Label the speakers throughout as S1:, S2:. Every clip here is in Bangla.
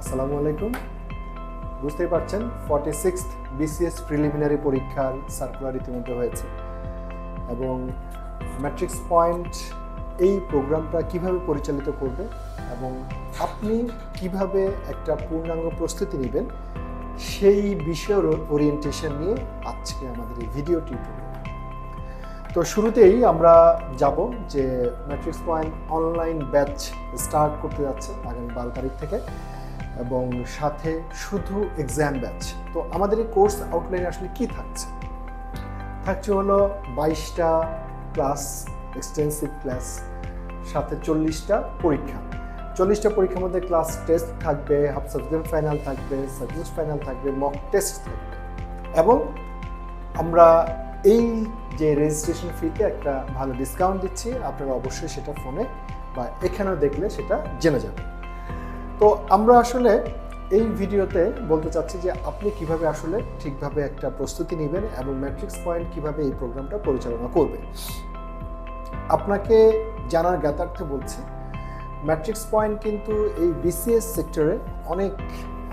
S1: আসসালামু আলাইকুম। বুঝতেই পারছেন 46th BCS Preliminary পরীক্ষার সার্কুলার ইতিমধ্যে হয়েছে এবং ম্যাট্রিক্স পয়েন্ট এই প্রোগ্রামটা কিভাবে পরিচালিত করবে এবং আপনি কিভাবে একটা পূর্ণাঙ্গ প্রস্তুতি নেবেন সেই বিষয়ের ওরিয়েন্টেশন নিয়ে আজকে আমাদের এই ভিডিও টিউটোরিয়াল। তো শুরুতেই আমরা যাব যে matrix point online batch start করতে যাচ্ছে আগামী 12 তারিখ থেকে এবং সাথে শুধু এক্সাম ব্যাচ। তো আমাদের এই কোর্স আউটলাইনে আসলে কি থাকছে হলো 22টা ক্লাস, এক্সটেন্সিভ ক্লাস, সাথে 40টা পরীক্ষা। 40টা পরীক্ষার মধ্যে ক্লাস টেস্ট থাকবে, হাফ সাবজেক্ট ফাইনাল থাকবে, সাবজেক্ট ফাইনাল থাকবে, মক টেস্ট থাকবে এবং আমরা এই যে রেজিস্ট্রেশন ফিতে একটা ভালো ডিসকাউন্ট দিচ্ছি, আপনারা অবশ্যই সেটা ফোনে বা এখানেও দেখলে সেটা জেনে যাবেন। তো আমরা আসলে এই ভিডিওতে বলতে চাচ্ছি যে আপনি কিভাবে আসলে ঠিকভাবে একটা প্রস্তুতি নেবেন এবং ম্যাট্রিক্স পয়েন্ট কিভাবে এই প্রোগ্রামটা পরিচালনা করবে। আপনাকে জানার জ্ঞাতার্থে বলছি, ম্যাট্রিক্স পয়েন্ট কিন্তু এই BCS সেক্টরে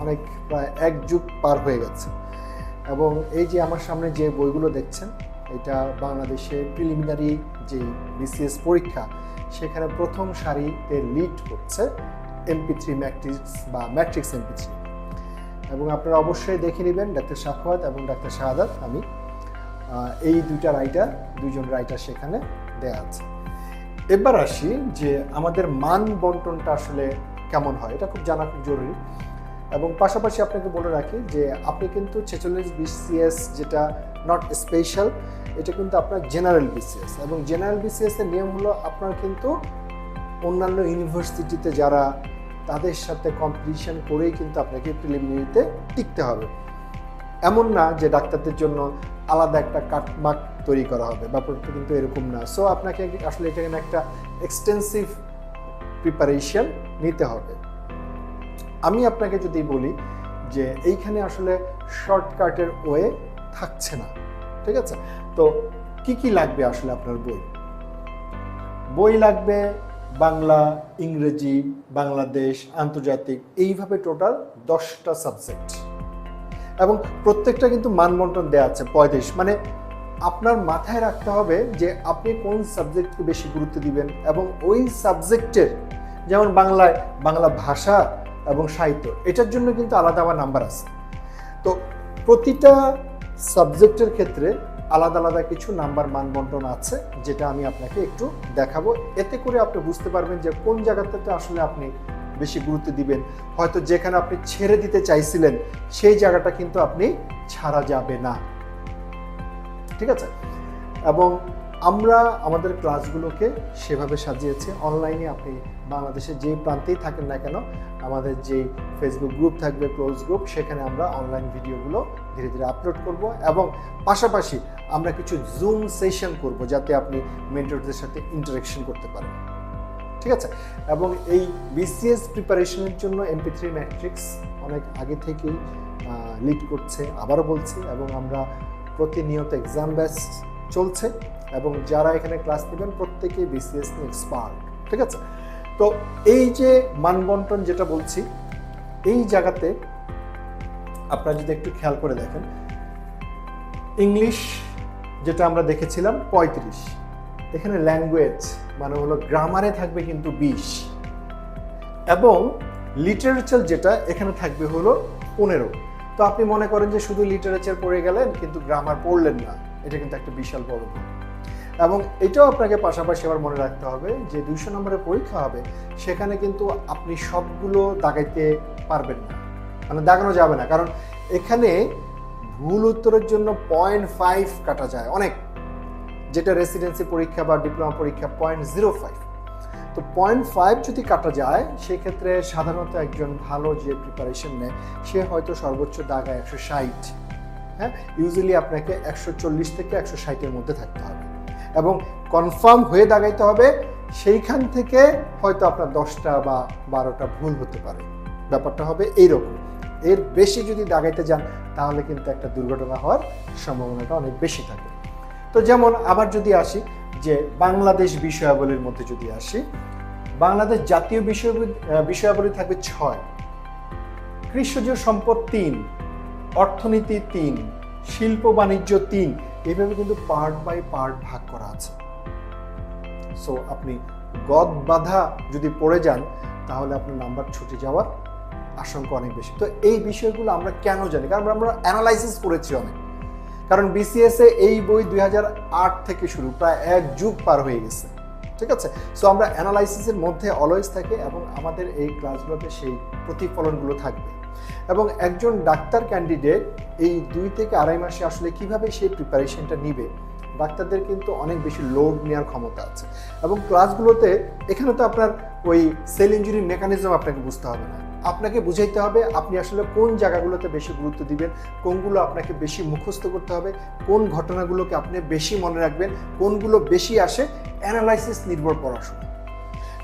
S1: অনেক প্রায় এক যুগ পার হয়ে গেছে এবং এই যে আমার সামনে যে বইগুলো দেখছেন, এটা বাংলাদেশে প্রিলিমিনারি যে BCS পরীক্ষা সেখানে প্রথম সারিতে লিড করছে MP3 ম্যাট্রিক্স বা ম্যাট্রিক্স MP3 এবং আপনারা অবশ্যই দেখে নেবেন ডাক্তার সাখাওয়াত এবং ডাক্তার শাহাদাত। আমি এই দুইজন রাইটার সেখানে দেয়া আছে। এবার আসি যে আমাদের মান বন্টনটা আসলে কেমন হয়, এটা খুব জানা খুব জরুরি এবং পাশাপাশি আপনাকে বলে রাখি যে আপনি কিন্তু 46 BCS যেটা নট স্পেশাল, এটা কিন্তু আপনার জেনারেল BCS এবং জেনারেল BCS এর নিয়ম হলো আপনার কিন্তু অন্যান্য ইউনিভার্সিটিতে যারা তাদের সাথে কম্পিটিশন করেই কিন্তু আপনাকে প্রিলিমিনারিতে টিকতে হবে। এমন না যে ডাক্তারদের জন্য আলাদা একটা কাটমার্ক তৈরি করা হবে, ব্যাপারটা কিন্তু এরকম না। সো আপনাকে আসলে এখানে একটা এক্সটেন্সিভ প্রিপারেশন নিতে হবে। আমি আপনাকে যদি বলি যে এইখানে আসলে শর্টকাটের ওয়ে থাকছে না, ঠিক আছে? তো কি লাগবে আসলে আপনার বই লাগবে বাংলা, ইংরেজি, বাংলাদেশ, আন্তর্জাতিক, এইভাবে টোটাল 10টা সাবজেক্ট এবং প্রত্যেকটা কিন্তু মানবন্টন দেওয়া আছে 35। মানে আপনার মাথায় রাখতে হবে যে আপনি কোন সাবজেক্টকে বেশি গুরুত্ব দিবেন এবং ওই সাবজেক্টের, যেমন বাংলা ভাষা এবং সাহিত্য, এটার জন্য কিন্তু আলাদা নাম্বার আছে। তো প্রতিটা সাবজেক্টের ক্ষেত্রে আলাদা আলাদা কিছু নাম্বার মানবন্টন আছে, যেটা আমি আপনাকে একটু দেখাবো। এতে করে আপনি বুঝতে পারবেন যে কোন জায়গাটাতে আসলে আপনি বেশি গুরুত্ব দিবেন। হয়তো যেখানে আপনি ছেড়ে দিতে চাইছিলেন সেই জায়গাটা কিন্তু আপনি ছাড়া যাবে না, ঠিক আছে? এবং আমরা আমাদের ক্লাসগুলোকে সেভাবে সাজিয়েছি। অনলাইনে আপনি বাংলাদেশের যে প্রান্তেই থাকেন না কেন, আমাদের যে ফেসবুক গ্রুপ থাকবে, ক্লোজ গ্রুপ, সেখানে আমরা অনলাইন ভিডিওগুলো ধীরে ধীরে আপলোড করব এবং পাশাপাশি আমরা কিছু জুম সেশন করব যাতে আপনি মেন্টরদের সাথে ইন্টারেকশন করতে পারেন, ঠিক আছে? এবং এই BCS প্রিপারেশনের জন্য MP3 ম্যাট্রিক্স অনেক আগে থেকেই লিড করছে, আবারও বলছি, এবং আমরা প্রতিনিয়ত এক্সাম ব্যাচ চলছে এবং যারা এখানে ক্লাস নেবেন প্রত্যেকেই BCS এক্সপার্ট, ঠিক আছে? তো এই যে মানবন্টন যেটা বলছি, এই জায়গাতে আপনারা যদি একটু খেয়াল করে দেখেন, ইংলিশ যেটা আমরা দেখেছিলাম 35, এখানে ল্যাঙ্গুয়েজ মানে হলো গ্রামারে থাকবে কিন্তু 20 এবং লিটারেচার যেটা এখানে থাকবে হলো 15। তো আপনি মনে করেন যে শুধু লিটারেচার পড়ে গেলেন কিন্তু গ্রামার পড়লেন না, এটা কিন্তু একটা বিশাল বড় ভুল। এবং এটাও আপনাকে পাশাপাশি আবার মনে রাখতে হবে যে 200 নম্বরের পরীক্ষা হবে, সেখানে কিন্তু আপনি সবগুলো দাগাইতে পারবেন না, মানে দাগানো যাবে না, কারণ এখানে ভুল উত্তরের জন্য 0.5 কাটা যায় অনেক, যেটা রেসিডেন্সি পরীক্ষা বা ডিপ্লোমা পরীক্ষা 0.05। তো 0.5 যদি কাটা যায়, সেক্ষেত্রে সাধারণত একজন ভালো যে প্রিপারেশন নেয় সে হয়তো সর্বোচ্চ দাগায় 160। হ্যাঁ, ইউজুয়ালি আপনাকে 140 থেকে 160-এর মধ্যে থাকতে হবে এবং কনফার্ম হয়ে দাগাইতে হবে। সেইখান থেকে হয়তো আপনার 10টা বা 12টা ভুল হতে পারে, ব্যাপারটা হবে এইরকম। এর বেশি যদি দাগাইতে যান তাহলে কিন্তু একটা দুর্ঘটনা হওয়ার সম্ভাবনাটা অনেক বেশি থাকে। তো যেমন আবার যদি আসি যে বাংলাদেশ বিষয়াবলীর মধ্যে যদি আসি, বাংলাদেশ জাতীয় বিষয়াবলী থাকবে 6, কৃষিজ সম্পদ 3, অর্থনীতি 3, শিল্প বাণিজ্য 3, এইভাবে কিন্তু পার্ট বাই পার্ট ভাগ করা আছে। সো আপনি গদ বাধা যদি পড়ে যান তাহলে আপনার নাম্বার ছুটে যাওয়ার আশঙ্কা অনেক বেশি। তো এই বিষয়গুলো আমরা কেন জানি? কারণ আমরা অ্যানালাইসিস করেছি অনেক। কারণ বিসিএস এ এই বই 2008 থেকে শুরু, প্রায় 1 যুগ পার হয়ে গেছে, ঠিক আছে? সো আমরা অ্যানালাইসিসের মধ্যে অলওয়েজ থাকি এবং আমাদের এই ক্লাসগুলোতে সেই প্রতিফলনগুলো থাকবে। এবং একজন ডাক্তার ক্যান্ডিডেট এই 2 থেকে আড়াই মাসে আসলে কিভাবে সেই প্রিপারেশনটা নিবে, ডাক্তারদের কিন্তু অনেক বেশি লোড নেওয়ার ক্ষমতা আছে। এবং ক্লাসগুলোতে এখানে তো আপনার ওই সেল ইঞ্জুরি মেকানিজম আপনাকে বুঝতে হবে না, আপনাকে বুঝাইতে হবে আপনি আসলে কোন জায়গাগুলোতে বেশি গুরুত্ব দিবেন, কোনগুলো আপনাকে বেশি মুখস্থ করতে হবে, কোন ঘটনাগুলোকে আপনি বেশি মনে রাখবেন, কোনগুলো বেশি আসে, অ্যানালাইসিস নির্ভর পড়াশোনা।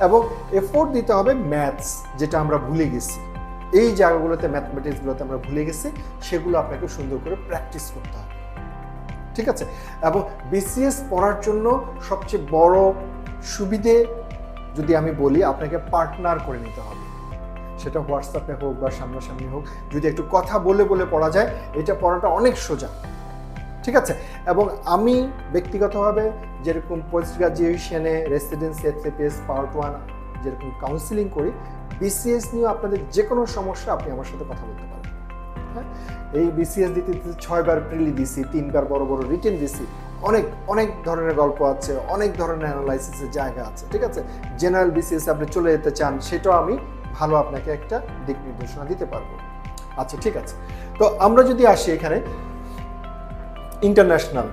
S1: এবং এফোর্ট দিতে হবে ম্যাথস, যেটা আমরা ভুলে গেছি, এই জায়গাগুলোতে ম্যাথমেটিক্সগুলোতে আমরা ভুলে গেছি, সেগুলো আপনাকে সুন্দর করে প্র্যাকটিস করতে হবে, ঠিক আছে? এবং বিসিএস পড়ার জন্য সবচেয়ে বড় সুবিধে যদি আমি বলি, আপনাকে পার্টনার করে নিতে হবে। সেটা হোয়াটসঅ্যাপে হোক বা সামনাসামনি হোক, যদি একটু কথা বলে বলে পড়া যায়, এটা পড়াটা অনেক সোজা, ঠিক আছে? এবং আমি ব্যক্তিগতভাবে যেরকম পোস্ট গ্রাজুয়েশনে রেসিডেন্সি এফএপিএস পার্ট 1 যেরকম কাউন্সিলিং করি, বিসিএস নিয়ে আপনাদের যে কোনো সমস্যা আপনি আমার সাথে কথা বলতে পারেন। হ্যাঁ, এই বিসিএস দিতে 6 বার প্রিলি দিছি, 3 বার বড় বড় রিটেন দিছি, অনেক অনেক ধরনের গল্প আছে, অনেক ধরনের অ্যানালাইসিসের জায়গা আছে, ঠিক আছে? জেনারেল বিসিএস আপনি চলে যেতে চান, সেটাও আমি ভালো আপনাকে একটা দিক নির্দেশনা দিতে পারবো। আচ্ছা, ঠিক আছে। তো আমরা যদি আসি এখানে, ইন্টারন্যাশনাল,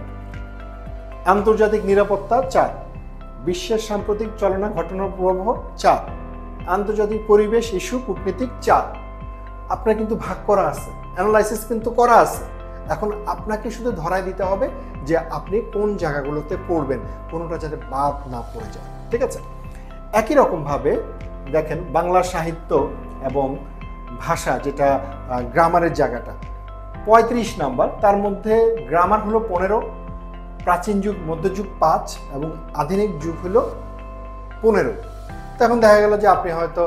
S1: আন্তর্জাতিক নিরাপত্তা 4, বিশ্বের সাম্প্রতিক চলনা ঘটনার প্রবাহ 4, আন্তর্জাতিক পরিবেশ ইস্যু কূটনীতিক 4। আপনার কিন্তু ভাগ করা আছে, অ্যানালাইসিস কিন্তু করা আছে। এখন আপনাকে শুধু ধরায় দিতে হবে যে আপনি কোন জায়গাগুলোতে পড়বেন, কোনোটা যাতে বাদ না পড়ে যায়, ঠিক আছে? একই রকমভাবে দেখেন, বাংলা সাহিত্য এবং ভাষা, যেটা গ্রামারের জায়গাটা 35 নাম্বার, তার মধ্যে গ্রামার হলো 15, প্রাচীন যুগ মধ্যযুগ 5 এবং আধুনিক যুগ হলো 15। তো এখন দেখা গেল যে আপনি হয়তো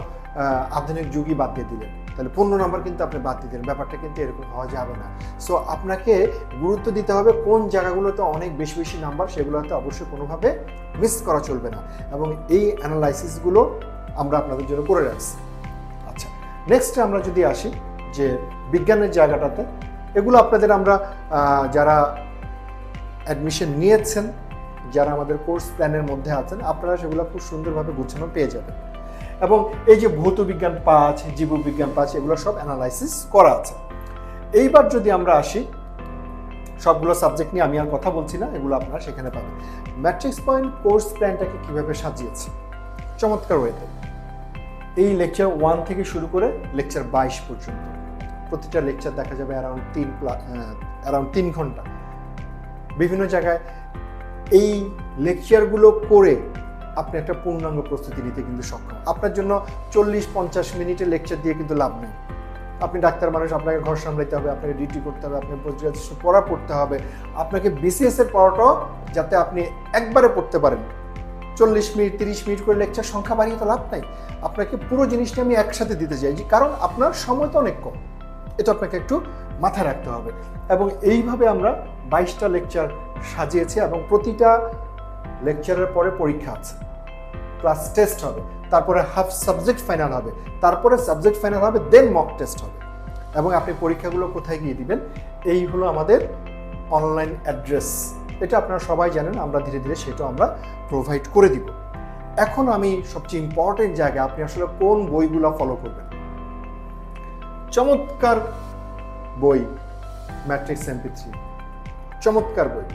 S1: আধুনিক যুগই বাদ দিয়ে দিলেন, তাহলে 15 নাম্বার কিন্তু আপনি বাদ দিয়ে দিলেন। ব্যাপারটা কিন্তু এরকম হওয়া যাবে না। সো আপনাকে গুরুত্ব দিতে হবে কোন জায়গাগুলোতে অনেক বেশি বেশি নাম্বার, সেগুলোতে অবশ্যই কোনোভাবে মিস করা চলবে না। এবং এই অ্যানালাইসিসগুলো আমরা আপনাদের জন্য করে রাখছি। আচ্ছা, নেক্সট আমরা যদি আসি যে বিজ্ঞানের জায়গাটাতে, এগুলো আপনাদের আমরা যারা অ্যাডমিশন নিয়েছেন, যারা আমাদের কোর্স প্ল্যানের মধ্যে আছেন, আপনারা সেগুলো খুব সুন্দরভাবে গুছানো পেয়ে যাবেন। এবং এই যে ভৌত বিজ্ঞান 5, জীববিজ্ঞান 5, এগুলো সব অ্যানালাইসিস করা আছে। এইবার যদি আমরা আসি, সবগুলো সাবজেক্ট নিয়ে আমি আর কথা বলছি না, এগুলো আপনারা সেখানে পাবেন। ম্যাট্রিক্স পয়েন্ট কোর্স প্ল্যানটাকে কীভাবে সাজিয়েছে চমৎকার ওয়েতে। এই লেকচার 1 থেকে শুরু করে লেকচার 22 পর্যন্ত, প্রতিটা লেকচার দেখা যাবে অ্যারাউন্ড 3 ঘন্টা। বিভিন্ন জায়গায় এই লেকচারগুলো করে আপনি একটা পূর্ণাঙ্গ প্রস্তুতি নিতে কিন্তু সক্ষম। আপনার জন্য 40-50 মিনিটের লেকচার দিয়ে কিন্তু লাভ নেই। আপনি ডাক্তার মানুষ, আপনাকে ঘর সামলাইতে হবে, আপনাকে ডিউটি করতে হবে, আপনাকে পোস্ট গ্রাজুয়েশন পড়া পড়তে হবে, আপনাকে বিসিএস এর পড়াটাও যাতে আপনি একবারে পড়তে পারেন। 40 মিনিট 30 মিনিট করে লেকচার সংখ্যা বাড়িয়ে তো লাভ নাই। আপনাকে পুরো জিনিসটা আমি একসাথে দিতে চাই, কারণ আপনার সময় তো অনেক কম, এটা আপনাকে একটু মাথায় রাখতে হবে। এবং এইভাবে আমরা 22টা লেকচার সাজিয়েছি এবং প্রতিটা লেকচারের পরে পরীক্ষা আছে, ক্লাস টেস্ট হবে, তারপরে হাফ সাবজেক্ট ফাইনাল হবে, তারপরে সাবজেক্ট ফাইনাল হবে, দেন মক টেস্ট হবে। এবং আপনি পরীক্ষাগুলো কোথায় গিয়ে দিবেন, এই হলো আমাদের অনলাইন অ্যাড্রেস। এটা আপনারা সবাই জানেন, আমরা ধীরে ধীরে সেটা আমরা প্রোভাইড করে দিব। এখন আমি সবচেয়ে ইম্পর্টেন্ট জায়গা, আপনি আসলে কোন বইগুলো ফলো করবেন। চমৎকার বই ম্যাট্রিক্স MP3, চমৎকার বই।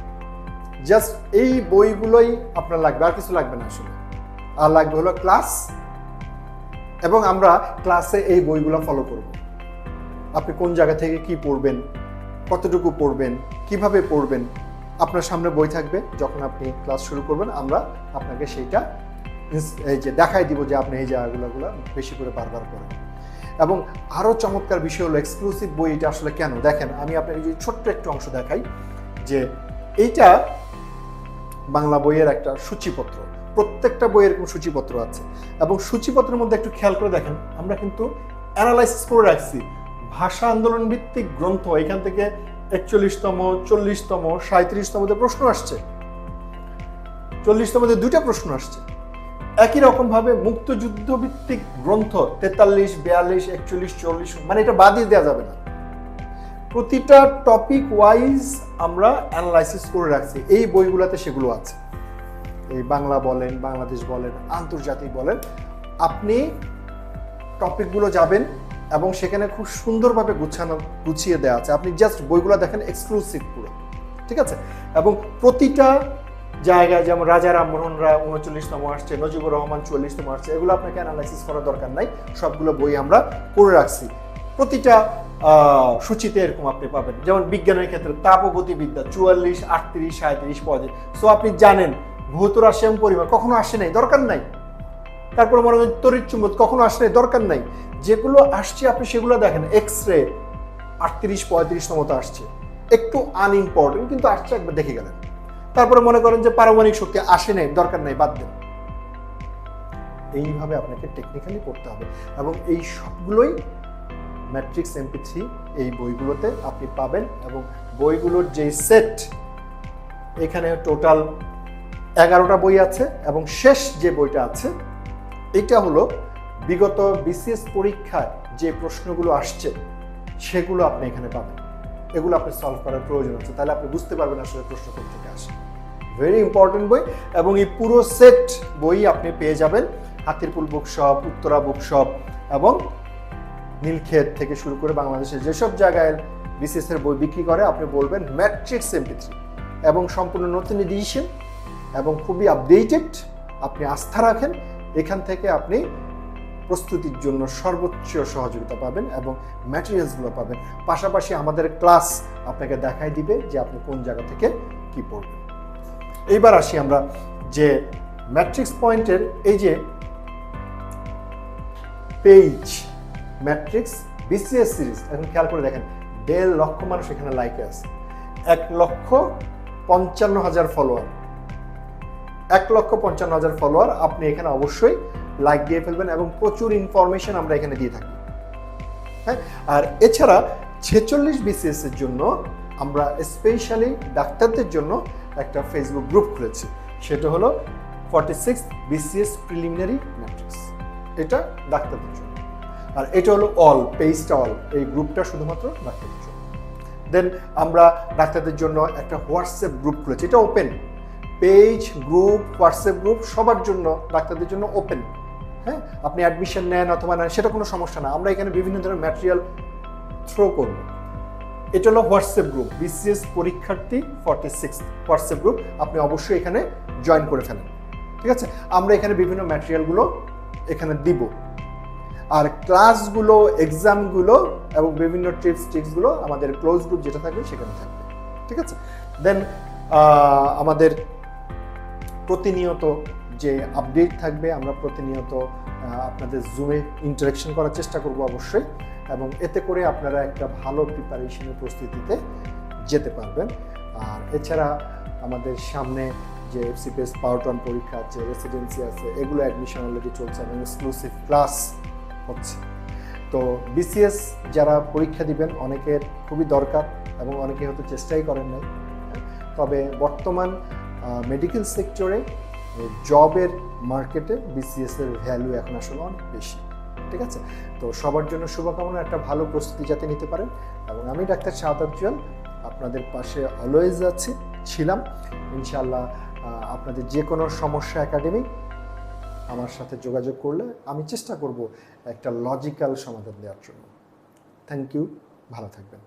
S1: জাস্ট এই বইগুলোই আপনার লাগবে, আর কিছু লাগবে না আসলে। আর লাগবে হলো ক্লাস, এবং আমরা ক্লাসে এই বইগুলো ফলো করব। আপনি কোন জায়গা থেকে কি পড়বেন, কতটুকু পড়বেন, কিভাবে পড়বেন, আপনার সামনে বই থাকবে। যখন আপনি ক্লাস শুরু করবেন, আমরা আপনাকে সেইটা এই যে দেখাই দিব যে আপনি এই জায়গাগুলো বেশি করে বারবার করেন। এবং আরও চমৎকার বিষয় হলো এক্সক্লুসিভ বই। এটা আসলে কেন, দেখেন আমি আপনাকে যদি ছোট্ট একটু অংশ দেখাই, যে এইটা বাংলা বইয়ের একটা সূচিপত্র, প্রত্যেকটা বইয়ের এরকম সূচিপত্র আছে। এবং সূচিপত্রের মধ্যে একটু খেয়াল করে দেখেন, আমরা কিন্তু অ্যানালাইসিস করে রাখছি ভাষা আন্দোলন ভিত্তিক গ্রন্থ, এখান থেকে 41তম, 40তম, 37তমতে প্রশ্ন আসছে, 40তমতে 2টা প্রশ্ন আসছে। একই রকম ভাবে মুক্তযুদ্ধ ভিত্তিক গ্রন্থ 43, 42, 41, 40, মানে এটা বাদই দেওয়া যাবে না। প্রতিটা টপিক ওয়াইজ আমরা অ্যানালাইসিস করে রাখছি, এই বইগুলোতে সেগুলো আছে। এই বাংলা বলেন, বাংলাদেশ বলেন, আন্তর্জাতিক বলেন, আপনি টপিকগুলো যাবেন এবং সেখানে খুব সুন্দরভাবে গুছিয়ে দেওয়া আছে। আপনি জাস্ট বইগুলো দেখেন, এক্সক্লুসিভ পুরো, ঠিক আছে। এবং প্রতিটা জায়গায়, যেমন রাজা রামমোহন রায় 39তম আসছে, নজিবুর রহমান 44তম আসছে, এগুলো আপনাকে অ্যানালাইসিস করার দরকার নাই, সবগুলো বই আমরা করে রাখছি। প্রতিটা সূচিতে এরকম আপনি পাবেন। যেমন বিজ্ঞানের ক্ষেত্রে তাপগতিবিদ্যা 44, 38, 37, 35। সো আপনি জানেন ভৌত রাশিয়ান পরিমাপ কখনো আসে নাই, দরকার নাই। তারপর মনে করেন তড়িৎ চুম্বক কখনো আসে নাই, দরকার নাই। যেগুলো আসছে আপনি সেগুলো দেখেন। এক্স রে 38, 35তমতে আসছে, একটু আনইম্পর্টেন্ট কিন্তু আসছে, একবার দেখে গেলেন। তারপরে মনে করেন যে পারমাণবিক শক্তি আসে নাই, দরকার নাই, বাদ দেন। এইভাবে আপনাকে টেকনিক্যালি করতে হবে এবং এই সবগুলোই ম্যাট্রিক্স MP3 এই বইগুলোতে আপনি পাবেন। এবং বইগুলোর যে সেট, এখানে টোটাল 11টা বই আছে এবং শেষ যে বইটা আছে এটা হলো বিগত BCS পরীক্ষায় যে প্রশ্নগুলো আসছে সেগুলো আপনি এখানে পাবেন। এগুলো আপনি সলভ করার প্রয়োজন আছে, তাহলে আপনি বুঝতে পারবেন আসলে প্রশ্ন কোথা থেকে আসে। ভেরি ইম্পর্টেন্ট বই এবং এই পুরো সেট বই আপনি পেয়ে যাবেন হাতিরপুল বুকশপ, উত্তরা বুকশপ এবং নীলক্ষেত থেকে শুরু করে বাংলাদেশের যেসব জায়গায় BCS এর বই বিক্রি করে আপনি বলবেন ম্যাট্রিক্স MP3, এবং সম্পূর্ণ নতুন এডিশন এবং খুবই আপডেটেড। আপনি আস্থা রাখেন, এখান থেকে আপনি প্রস্তুতির জন্য সর্বোচ্চ সহযোগিতা পাবেন এবং ম্যাটেরিয়ালসগুলো পাবেন। পাশাপাশি আমাদের ক্লাস আপনাকে দেখাই দিবে যে আপনি কোন জায়গা থেকে কি পড়বেন। এইবার আসি আমরা যে ম্যাট্রিক্স পয়েন্টের এই যে পেজ ম্যাট্রিক্স BCS সিরিজ, এখন খেয়াল করে দেখেন 1.5 লক্ষ মানুষ এখানে লাইকে আছে, 1,55,000 ফলোয়ার, 1,55,000 ফলোয়ার। আপনি এখানে অবশ্যই লাইক দিয়ে ফেলবেন এবং প্রচুর ইনফরমেশন আমরা এখানে দিয়ে থাকি। হ্যাঁ, আর এছাড়া 46 BCS এর জন্য আমরা স্পেশালি ডাক্তারদের জন্য একটা ফেসবুক গ্রুপ খুলেছি, সেটা হলো 46 BCS প্রিলিমিনারি ম্যাট্রিক্স। এটা ডাক্তারদের জন্য, আর এটা হলো অল, পেজটা অল, এই গ্রুপটা শুধুমাত্র ডাক্তারদের জন্য। দেন আমরা ডাক্তারদের জন্য একটা হোয়াটসঅ্যাপ গ্রুপ খুলেছি, এটা open page, group, WhatsApp group সবার জন্য, ডাক্তারদের জন্য ওপেন। হ্যাঁ, আপনি অ্যাডমিশন নেন অথবা নেন, সেটা কোনো সমস্যা না, আমরা এখানে বিভিন্ন ধরনের ম্যাটেরিয়াল থ্রো করব। এটা হলো হোয়াটসঅ্যাপ গ্রুপ, BCS পরীক্ষার্থী 46 হোয়াটসঅ্যাপ গ্রুপ, আপনি অবশ্যই এখানে জয়েন করে ফেলেন, ঠিক আছে। আমরা এখানে বিভিন্ন ম্যাটেরিয়ালগুলো এখানে দিব, আর ক্লাসগুলো, এক্সামগুলো এবং বিভিন্ন ট্রিক্সগুলো আমাদের ক্লোজ গ্রুপ যেটা থাকবে সেখানে থাকবে, ঠিক আছে। দেন আমাদের প্রতিনিয়ত যে আপডেট থাকবে, আমরা প্রতিনিয়ত আপনাদের জুমে ইন্টারাকশন করার চেষ্টা করব অবশ্যই, এবং এতে করে আপনারা একটা ভালো প্রিপারেশনের প্রস্তুতিতে যেতে পারবেন। আর এছাড়া আমাদের সামনে যে FCPS পার্ট 1 পরীক্ষা আছে, রেসিডেন্সি আছে, এগুলো অ্যাডমিশন অলরেডি চলছে এবং এক্সক্লুসিভ ক্লাস হচ্ছে। তো BCS যারা পরীক্ষা দিবেন অনেকের খুবই দরকার এবং অনেকে হয়তো চেষ্টাই করেন নাই, তবে বর্তমান মেডিকেল সেক্টরে জবের মার্কেটে BCS এর ভ্যালু এখন আসলে অনেক বেশি, ঠিক আছে। তো সবার জন্য শুভকামনা, একটা ভালো প্রস্তুতি যাতে নিতে পারেন, এবং আমি ডাক্তার শাহাদাত জুয়েল আপনাদের পাশে অলওয়েজ ছিলাম। ইনশাআল্লাহ আপনাদের যে কোনো সমস্যা একাডেমিক আমার সাথে যোগাযোগ করলে আমি চেষ্টা করব একটা লজিক্যাল সমাধান দেওয়ার জন্য। থ্যাংক ইউ, ভালো থাকবেন।